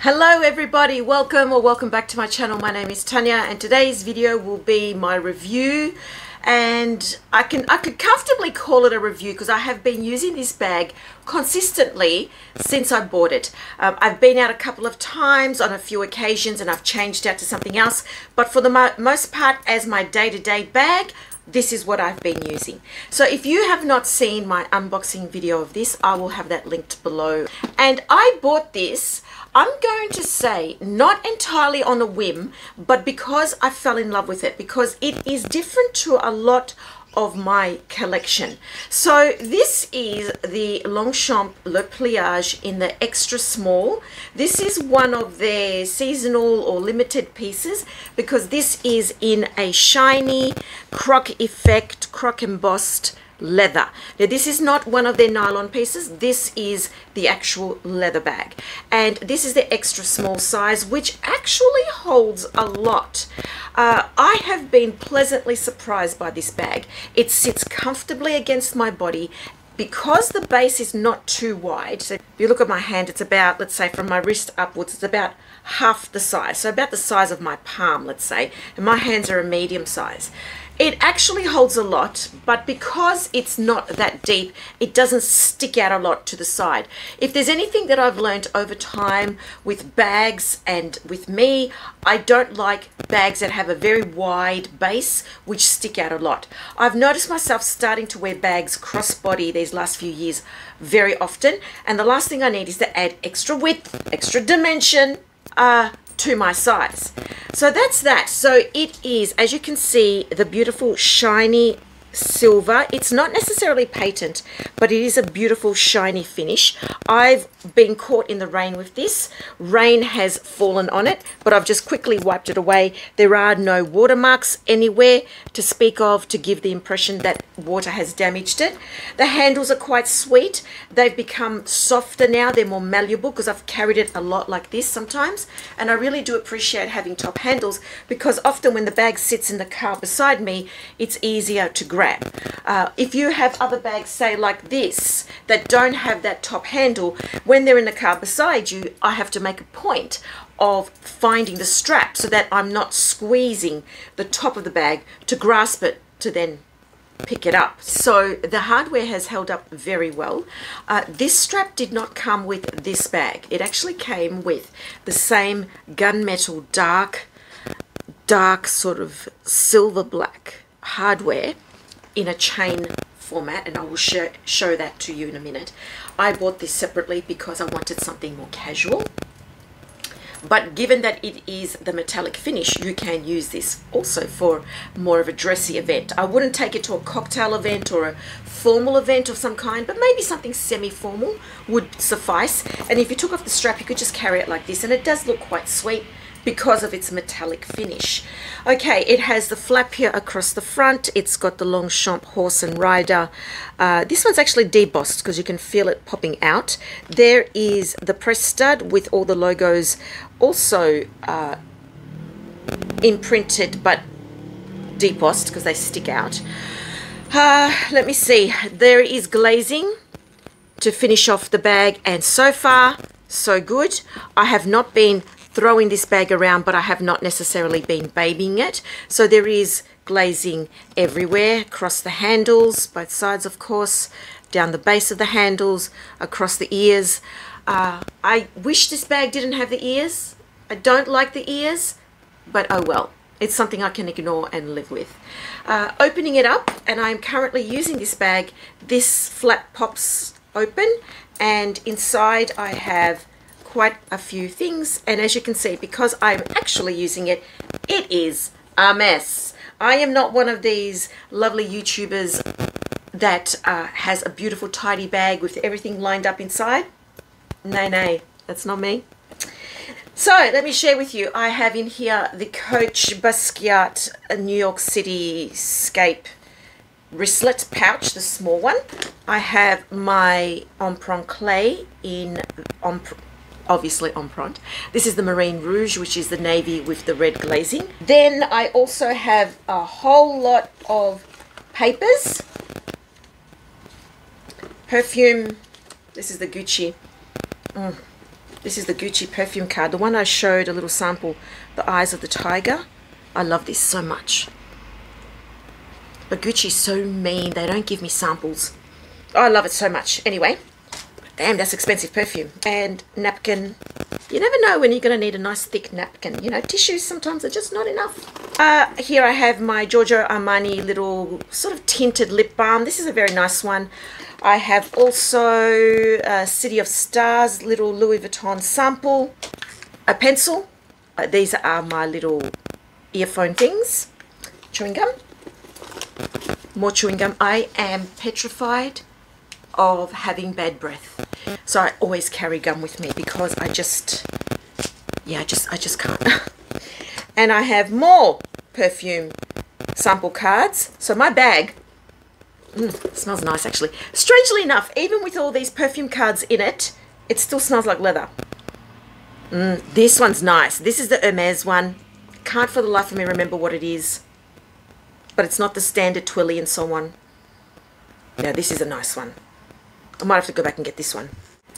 Hello everybody, welcome back to my channel. My name is Tanya and today's video will be my review, and I could comfortably call it a review because I have been using this bag consistently since I bought it. I've been out a couple of times on a few occasions and I've changed out to something else, but for the most part as my day-to-day bag, this is what I've been using. So if you have not seen my unboxing video of this, I will have that linked below. And I bought this, I'm going to say, not entirely on a whim, but because I fell in love with it, because it is different to a lot of my collection. So this is the Longchamp Le Pliage in the extra small. This is one of their seasonal or limited pieces because this is in a shiny Croc effect, Croc Embossed leather. Now this is not one of their nylon pieces, this is the actual leather bag, and this is the extra small size, which actually holds a lot. I have been pleasantly surprised by this bag. It sits comfortably against my body because the base is not too wide. So if you look at my hand, it's about, let's say from my wrist upwards, it's about half the size, so about the size of my palm, let's say, and my hands are a medium size. It actually holds a lot, but because it's not that deep, it doesn't stick out a lot to the side. If there's anything that I've learned over time with bags and with me, I don't like bags that have a very wide base which stick out a lot. I've noticed myself starting to wear bags crossbody these last few years very often, and the last thing I need is to add extra width, extra dimension to my size. So that's that. So it is, as you can see, the beautiful shiny silver. It's not necessarily patent, but it is a beautiful shiny finish. I've been caught in the rain with this. Rain has fallen on it, but I've just quickly wiped it away. There are no watermarks anywhere to speak of to give the impression that water has damaged it. The handles are quite sweet. They've become softer now. They're more malleable because I've carried it a lot like this sometimes, and I really do appreciate having top handles because often when the bag sits in the car beside me, it's easier to grab. If you have other bags, say like this, that don't have that top handle, when they're in the car beside you, I have to make a point of finding the strap so that I'm not squeezing the top of the bag to grasp it to then pick it up. So the hardware has held up very well. This strap did not come with this bag. It actually came with the same gunmetal dark sort of silver black hardware in a chain format, and I will show that to you in a minute. I bought this separately because I wanted something more casual, but given that it is the metallic finish, you can use this also for more of a dressy event. I wouldn't take it to a cocktail event or a formal event of some kind, but maybe something semi-formal would suffice. And if you took off the strap, you could just carry it like this, and it does look quite sweet because of its metallic finish. Okay, it has the flap here across the front. It's got the Longchamp horse and rider. This one's actually debossed because you can feel it popping out. There is the press stud with all the logos also imprinted but debossed because they stick out. Let me see. There is glazing to finish off the bag, and so far so good. I have not been throwing this bag around, but I have not necessarily been babying it. So there is glazing everywhere, across the handles, both sides of course, down the base of the handles, across the ears. I wish this bag didn't have the ears. I don't like the ears, but oh well. It's something I can ignore and live with. Opening it up, and I'm currently using this bag, this flap pops open, and inside I have quite a few things, and as you can see, because I'm actually using it, it is a mess. I am not one of these lovely YouTubers that has a beautiful tidy bag with everything lined up inside. Nay, that's not me. So let me share with you, I have in here the Coach Basquiat New York City Scape wristlet pouch, the small one. I have my Empreinte clay in obviously Empreinte. This is the Marine Rouge, which is the navy with the red glazing. Then I also have a whole lot of papers, perfume. This is the Gucci. This is the Gucci perfume card, the one I showed a little sample, the Eyes of the Tiger. I love this so much. But Gucci's so mean, they don't give me samples. Oh, I love it so much. Anyway, damn, that's expensive perfume. And napkin. You never know when you're going to need a nice thick napkin. You know, tissues sometimes are just not enough. Here I have my Giorgio Armani little sort of tinted lip balm. This is a very nice one. I have also City of Stars little Louis Vuitton sample. A pencil. These are my little earphone things. Chewing gum. More chewing gum. I am petrified of having bad breath, so I always carry gum with me because I just can't. And I have more perfume sample cards. So my bag smells nice actually. Strangely enough, even with all these perfume cards in it, it still smells like leather. This one's nice. This is the Hermes one. Can't for the life of me remember what it is, but it's not the standard twilly and so on. Now this is a nice one. I might have to go back and get this one.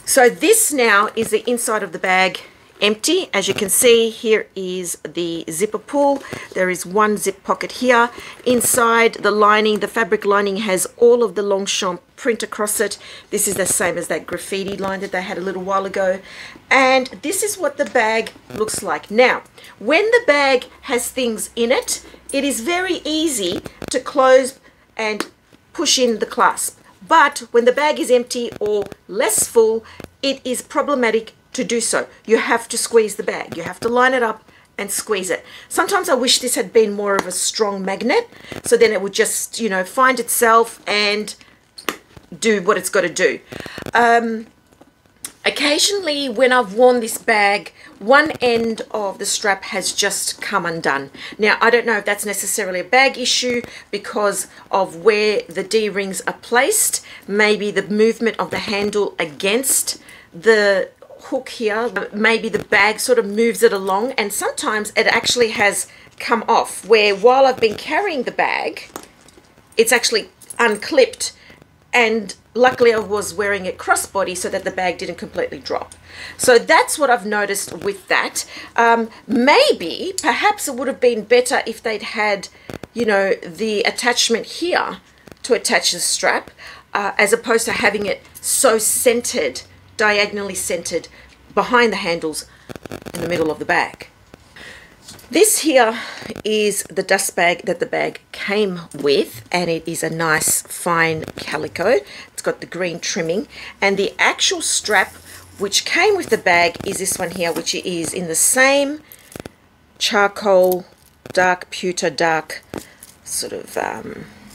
So this now is the inside of the bag, empty. As you can see, here is the zipper pull. There is one zip pocket here. Inside the lining, the fabric lining has all of the Longchamp print across it. This is the same as that graffiti line that they had a little while ago. And this is what the bag looks like. Now, when the bag has things in it, it is very easy to close and push in the clasp. But when the bag is empty or less full, it is problematic to do so. You have to squeeze the bag. You have to line it up and squeeze it. Sometimes I wish this had been more of a strong magnet, so then it would just, you know, find itself and do what it's got to do. Occasionally when I've worn this bag, one end of the strap has just come undone. Now, I don't know if that's necessarily a bag issue because of where the D-rings are placed. Maybe the movement of the handle against the hook here. Maybe the bag sort of moves it along, and sometimes it actually has come off, where while I've been carrying the bag, it's actually unclipped. And luckily I was wearing it crossbody so that the bag didn't completely drop. So that's what I've noticed with that. Maybe, perhaps it would have been better if they'd had, you know, the attachment here to attach the strap, as opposed to having it so centered, diagonally centered behind the handles in the middle of the bag. This here is the dust bag that the bag came with, and it is a nice fine calico. It's got the green trimming, and the actual strap which came with the bag is this one here, which is in the same charcoal, dark pewter, dark sort of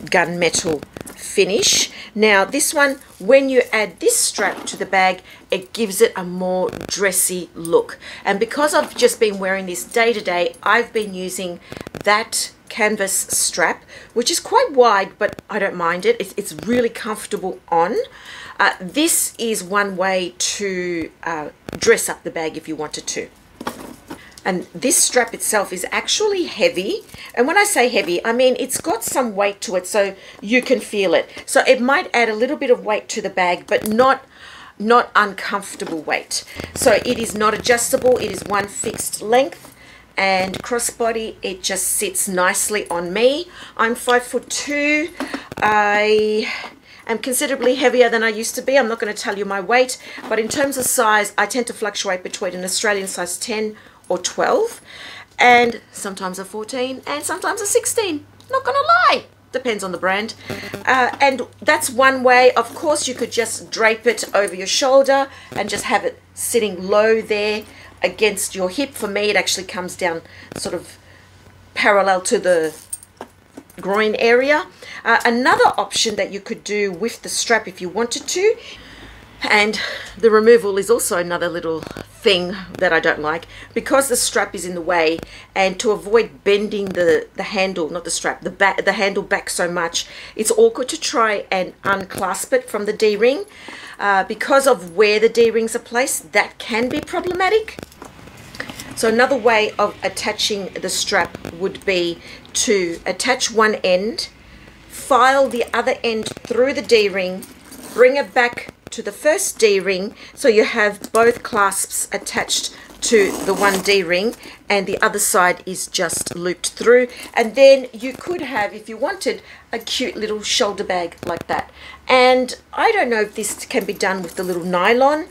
gunmetal finish. Now this one, when you add this strap to the bag, it gives it a more dressy look. And because I've just been wearing this day to day, I've been using that canvas strap, which is quite wide, but I don't mind it. It's really comfortable on. This is one way to dress up the bag if you wanted to. And this strap itself is actually heavy. And when I say heavy, I mean it's got some weight to it, so you can feel it. So it might add a little bit of weight to the bag, but not uncomfortable weight. So it is not adjustable. It is one fixed length. And crossbody, it just sits nicely on me. I'm 5'2". I am considerably heavier than I used to be. I'm not going to tell you my weight, but in terms of size, I tend to fluctuate between an Australian size 10 or 12, and sometimes a 14, and sometimes a 16. Not gonna lie, depends on the brand. And that's one way. Of course, you could just drape it over your shoulder and just have it sitting low there against your hip. For me, it actually comes down sort of parallel to the groin area. Another option that you could do with the strap if you wanted to, and the removal is also another little thing that I don't like, because the strap is in the way, and to avoid bending the handle, not the strap, the handle back so much, it's awkward to try and unclasp it from the D-ring. Because of where the D-rings are placed, that can be problematic. So another way of attaching the strap would be to attach one end, file the other end through the D-ring, bring it back to the first D-ring, so you have both clasps attached to the one D-ring, and the other side is just looped through. And then you could have, if you wanted, a cute little shoulder bag like that. And I don't know if this can be done with the little nylon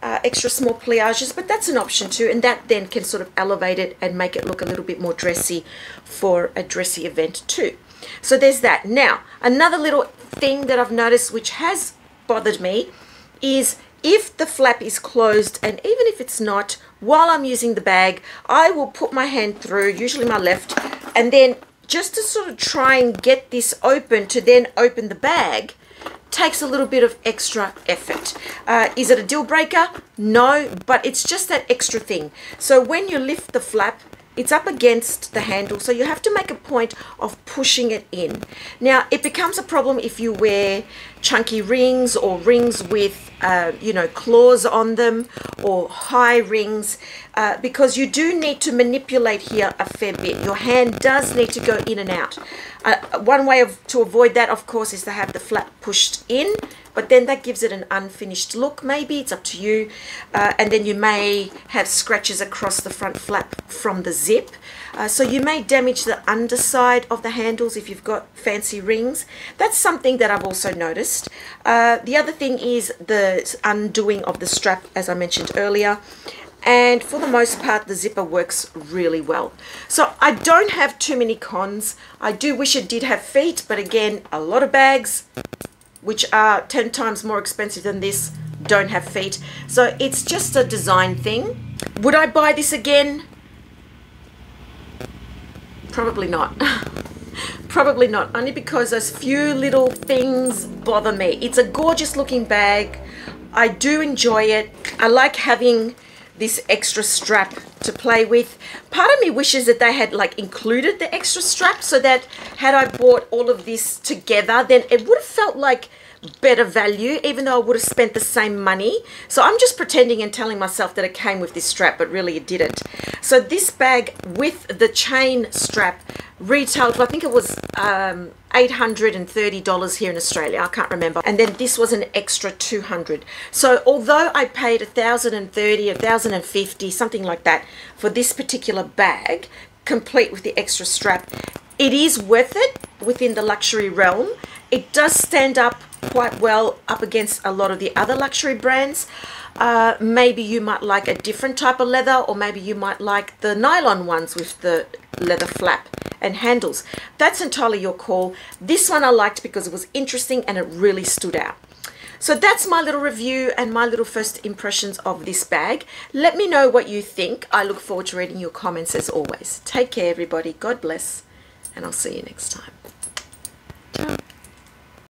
extra small pliages, but that's an option too, and that then can sort of elevate it and make it look a little bit more dressy for a dressy event too. So there's that. Now, another little thing that I've noticed which has bothered me is if the flap is closed, and even if it's not, while I'm using the bag, I will put my hand through, usually my left, and then just to sort of try and get this open to then open the bag takes a little bit of extra effort. Is it a deal breaker? No, but it's just that extra thing. So when you lift the flap, it's up against the handle, so you have to make a point of pushing it in. Now, it becomes a problem if you wear chunky rings or rings with, you know, claws on them, or high rings, because you do need to manipulate here a fair bit. Your hand does need to go in and out. One way to avoid that, of course, is to have the flap pushed in, but then that gives it an unfinished look. Maybe it's up to you. And then you may have scratches across the front flap from the zip. So you may damage the underside of the handles if you've got fancy rings. That's something that I've also noticed. The other thing is the undoing of the strap, as I mentioned earlier. And for the most part, the zipper works really well. So I don't have too many cons. I do wish it did have feet, but again, a lot of bags, which are 10 times more expensive than this, don't have feet. So it's just a design thing. Would I buy this again? Probably not. Probably not, only because those few little things bother me. It's a gorgeous looking bag. I do enjoy it. I like having this extra strap to play with. Part of me wishes that they had like included the extra strap, so that had I bought all of this together, then it would have felt like better value, even though I would have spent the same money. So I'm just pretending and telling myself that it came with this strap, but really it didn't. So this bag with the chain strap retailed for, I think it was $830 here in Australia, I can't remember, and then this was an extra $200. So although I paid $1,030, $1,050, something like that for this particular bag, complete with the extra strap, it is worth it within the luxury realm. It does stand up quite well up against a lot of the other luxury brands. Maybe you might like a different type of leather, or maybe you might like the nylon ones with the leather flap and handles. That's entirely your call. This one I liked because it was interesting and it really stood out. So that's my little review and my little first impressions of this bag. Let me know what you think. I look forward to reading your comments as always. Take care, everybody. God bless, and I'll see you next time. Ciao.